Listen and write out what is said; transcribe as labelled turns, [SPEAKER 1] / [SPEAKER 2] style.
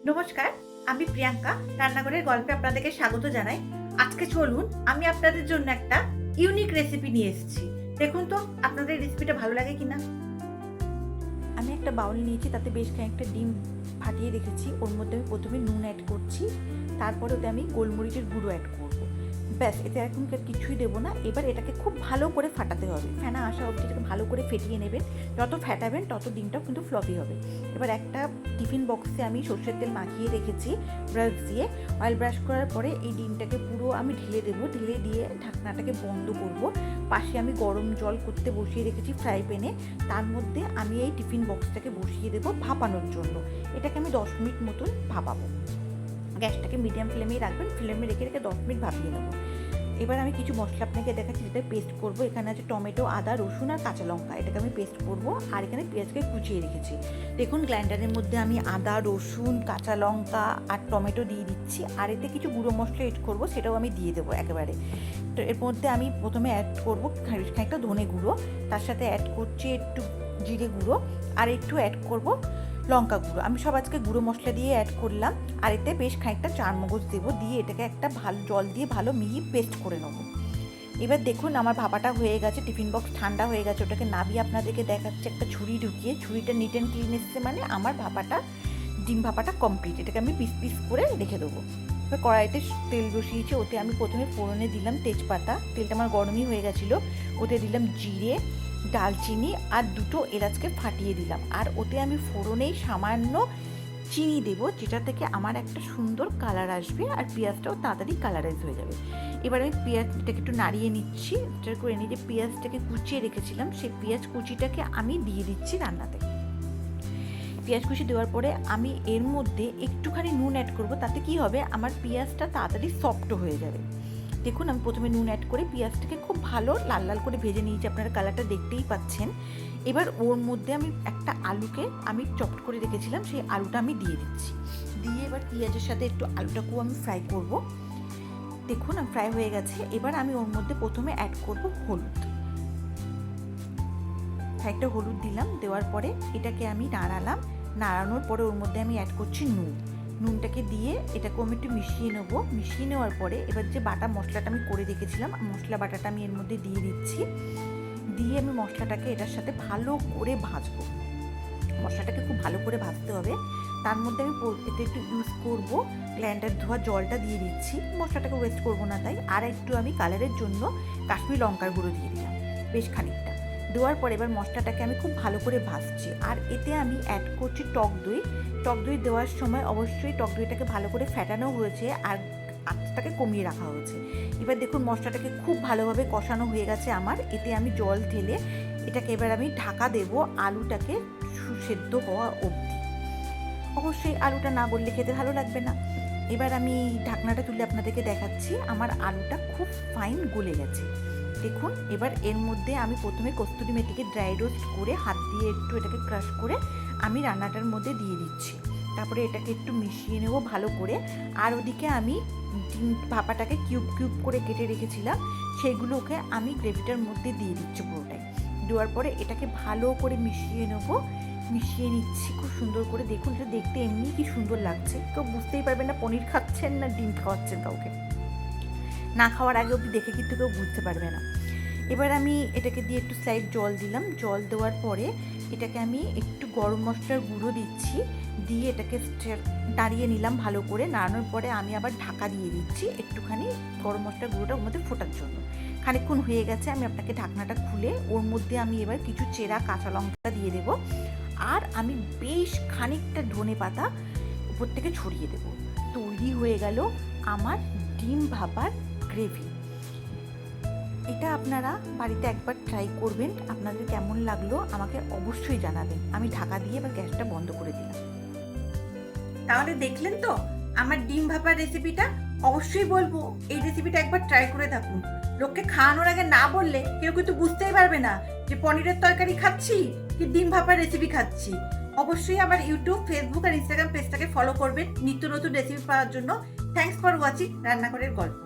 [SPEAKER 1] নমস্কার, আমি প্রিয়াঙ্কা রান্নাঘরের গল্পে আপনাদেরকে স্বাগত জানাই। আজকে চলুন আমি আপনাদের জন্য একটা ইউনিক রেসিপি নিয়ে এসেছি। দেখুন তো আপনাদের রেসিপিটা ভালো লাগে কিনা।
[SPEAKER 2] আমি একটা বাউল নিয়েছি, তাতে বেশ কয়েকটা ডিম ফাটিয়ে রেখেছি। ওর মধ্যে আমি প্রথমে নুন অ্যাড করছি, তারপরে ওতে আমি গোলমরিচের গুঁড়ো অ্যাড করব। ব্যাস, এতে এখন কিছুই দেবো না। এবার এটাকে খুব ভালো করে ফাটাতে হবে, ফেনা আসা অবধি এটাকে ভালো করে ফেটিয়ে নেবেন। যত ফেটাবেন তত ডিমটাও কিন্তু ফ্লপি হবে। এবার একটা টিফিন বক্সে আমি সর্ষের তেল মাখিয়ে রেখেছি ব্রাশ দিয়ে। অয়েল ব্রাশ করার পরে এই ডিমটাকে পুরো আমি ঢেলে দেবো। ঢেলে দিয়ে ঢাকনাটাকে বন্ধ করব। পাশে আমি গরম জল করতে বসিয়ে রেখেছি ফ্রাই প্যানে। তার মধ্যে আমি এই টিফিন বক্সটাকে বসিয়ে দেবো ভাপানোর জন্য। এটাকে আমি 10 মিনিট মতন ভাপাবো। গ্যাসটাকে মিডিয়াম ফ্লেমেই রাখবেন, ফ্লেমে রেখে 10 মিনিট ভাপিয়ে নেবো। এবার আমি কিছু মশলা আপনাকে দেখাচ্ছি, যেটা পেস্ট করব। এখানে আছে টমেটো, আদা, রসুন আর কাঁচা লঙ্কা। এটাকে আমি পেস্ট করব। আর এখানে পেঁয়াজকে কুচিয়ে রেখেছি। দেখুন গ্রাইন্ডারের মধ্যে আমি আদা, রসুন, কাঁচা লঙ্কা আর টমেটো দিয়ে দিচ্ছি। আর এতে কিছু গুঁড়ো মশলা এড করব, সেটাও আমি দিয়ে দেবো একেবারে। তো এর মধ্যে আমি প্রথমে অ্যাড করব খানিকটা ধনে গুঁড়ো, তার সাথে অ্যাড করছি একটু জিরে গুঁড়ো, আর একটু অ্যাড করব লঙ্কা গুঁড়ো। আমি সব আজকে গুঁড়ো মশলা দিয়ে অ্যাড করলাম। আর এতে বেশ খানিকটা চারমগজ দেবো, দিয়ে এটাকে একটা ভালো জল দিয়ে ভালো মিহি পেস্ট করে নেবো। এবার দেখুন আমার ভাপাটা হয়ে গেছে, টিফিন বক্স ঠান্ডা হয়ে গেছে। ওটাকে নাবিয়ে আপনাদেরকে দেখাচ্ছে একটা ছুরি ঢুকিয়ে। ছুরিটা নিট অ্যান্ড ক্লিন এসছে, মানে আমার ভাপাটা, ডিম ভাপাটা কমপ্লিট। এটাকে আমি পিস পিস করে রেখে দেবো। এবার কড়াইতে তেল বসিয়েছি, ওতে আমি প্রথমে ফোড়নে দিলাম তেজপাতা। তেলটা আমার গরমই হয়ে গেছিলো। ওতে দিলাম জিরে, ডালচিনি আর দুটো এলাচকে ফাটিয়ে দিলাম। আর ওতে আমি ফোড়নেই সামান্য চিনি দেবো, যেটা থেকে আমার একটা সুন্দর কালার আসবে আর পেঁয়াজটাও তাড়াতাড়ি কালারাইজ হয়ে যাবে। এবার আমি পেঁয়াজটাকে একটু নাড়িয়ে নিচ্ছি। এটা করে নিয়ে যে পেঁয়াজটাকে কুচিয়ে রেখেছিলাম, সেই পেঁয়াজ কুচিটাকে আমি দিয়ে দিচ্ছি রান্নাতে। পেঁয়াজ কুচি দেওয়ার পরে আমি এর মধ্যে একটুখানি নুন অ্যাড করব। তাতে কি হবে, আমার পেঁয়াজটা তাড়াতাড়ি সফট হয়ে যাবে। দেখুন আমি প্রথমে নুন অ্যাড করে পেঁয়াজটাকে খুব ভালো লাল লাল করে ভেজে নিয়েছি, আপনারা কালারটা দেখতেই পাচ্ছেন। এবার ওর মধ্যে আমি একটা আলুকে আমি চপড করে রেখেছিলাম, সেই আলুটা আমি দিয়ে দিচ্ছি। দিয়ে এবার পেঁয়াজের সাথে একটু আলুটাকেও আমি ফ্রাই করব। দেখুন ফ্রাই হয়ে গেছে। এবার আমি ওর মধ্যে প্রথমে অ্যাড করব হলুদ। একটা হলুদ দিলাম। দেওয়ার পরে এটাকে আমি নাড়ালাম। নাড়ানোর পরে ওর মধ্যে আমি অ্যাড করছি নুন। নুনটাকে দিয়ে এটাকে আমি একটু মিশিয়ে নেবো। মিশিয়ে নেওয়ার পরে এবার যে বাটা মশলাটা আমি করে রেখেছিলাম, মশলা বাটাটা আমি এর মধ্যে দিয়ে দিচ্ছি। দিয়ে আমি মশলাটাকে এটার সাথে ভালো করে ভাজবো। মশলাটাকে খুব ভালো করে ভাজতে হবে। তার মধ্যে আমি এতে একটু ইউজ করবো গ্রাইন্ডার ধোয়া জলটা দিয়ে দিচ্ছি। মশলাটাকে ওয়েস্ট করবো না তাই। আর একটু আমি কালারের জন্য কাশ্মীরি লঙ্কার গুঁড়ো দিয়ে দিলাম বেশ খানিকটা। দেওয়ার পরে এবার মশলাটাকে আমি খুব ভালো করে ভাজছি। আর এতে আমি অ্যাড করছি টক দই। টক দই দেওয়ার সময় অবশ্যই টক দইটাকে ভালো করে ফেটানো হয়েছে আর আঁচটাকে কমিয়ে রাখা হয়েছে। এবার দেখুন মশলাটাকে খুব ভালোভাবে কষানো হয়ে গেছে আমার। এতে আমি জল ঢেলে এটাকে এবার আমি ঢাকা দেবো আলুটাকে সুসেদ্ধ হওয়া অবধি। অবশ্যই আলুটা না গললে খেতে ভালো লাগবে না। এবার আমি ঢাকনাটা তুলে আপনাদেরকে দেখাচ্ছি, আমার আলুটা খুব ফাইন গলে গেছে। দেখুন এবার এর মধ্যে আমি প্রথমে কস্তুরি মেথিকে ড্রাই রোস্ট করে হাত দিয়ে একটু এটাকে ক্রাশ করে আমি রান্নাটার মধ্যে দিয়ে দিচ্ছি। তারপরে এটাকে একটু মিশিয়ে নেবো ভালো করে। আর ওদিকে আমি ডিম ভাপাটাকে কিউব কিউব করে কেটে রেখেছিলাম, সেগুলোকে আমি গ্রেভিটার মধ্যে দিয়ে দিচ্ছি পুরোটাই। দেওয়ার পরে এটাকে ভালো করে মিশিয়ে নেবো। মিশিয়ে নিচ্ছি খুব সুন্দর করে। দেখুন এটা দেখতে এমনি কি সুন্দর লাগছে, কেউ বুঝতেই পারবেন না পনির খাচ্ছেন না ডিম খাওয়াচ্ছেন কাউকে। না খাওয়ার আগে অবধি দেখে কিন্তু কেউ বুঝতে পারবে না। এবার আমি এটাকে দিয়ে একটু স্লাইড জল দিলাম। জল দেওয়ার পরে এটাকে আমি একটু গরম মশলার গুঁড়ো দিচ্ছি। দিয়ে এটাকে নাড়িয়ে নিলাম ভালো করে। নাড়ানোর পরে আমি আবার ঢাকা দিয়ে দিচ্ছি একটুখানি গরম মশলার গুঁড়োটা ওর মধ্যে ফোটার জন্য। খানিকক্ষণ হয়ে গেছে, আমি আপনাকে ঢাকনাটা খুলে ওর মধ্যে আমি এবার কিছু চেরা কাঁচা লঙ্কা দিয়ে দেবো। আর আমি বেশ খানিকটা ধনে পাতা উপর থেকে ছড়িয়ে দেবো। তৈরি হয়ে গেল আমার ডিম ভাপার গ্রেভি। এটা আপনারা বাড়িতে একবার ট্রাই করবেন। আপনাদের কেমন লাগলো আমাকে অবশ্যই জানাবেন। আমি ঢাকা দিয়ে এবার গ্যাসটা বন্ধ করে দিলাম।
[SPEAKER 1] তাহলে দেখলেন তো আমার ডিম ভাপার রেসিপিটা। অবশ্যই বলবো এই রেসিপিটা একবার ট্রাই করে থাকুন। লোককে খাওয়ানোর আগে না বললে কেউ কিন্তু বুঝতেই পারবে না যে পনিরের তরকারি খাচ্ছি কি ডিম ভাপার রেসিপি খাচ্ছি। অবশ্যই আমার ইউটিউব, ফেসবুক আর ইনস্টাগ্রাম পেজটাকে ফলো করবেন নিত্য নতুন রেসিপি পাওয়ার জন্য। থ্যাঙ্কস ফর ওয়াচিং রান্নাঘরের গল্প।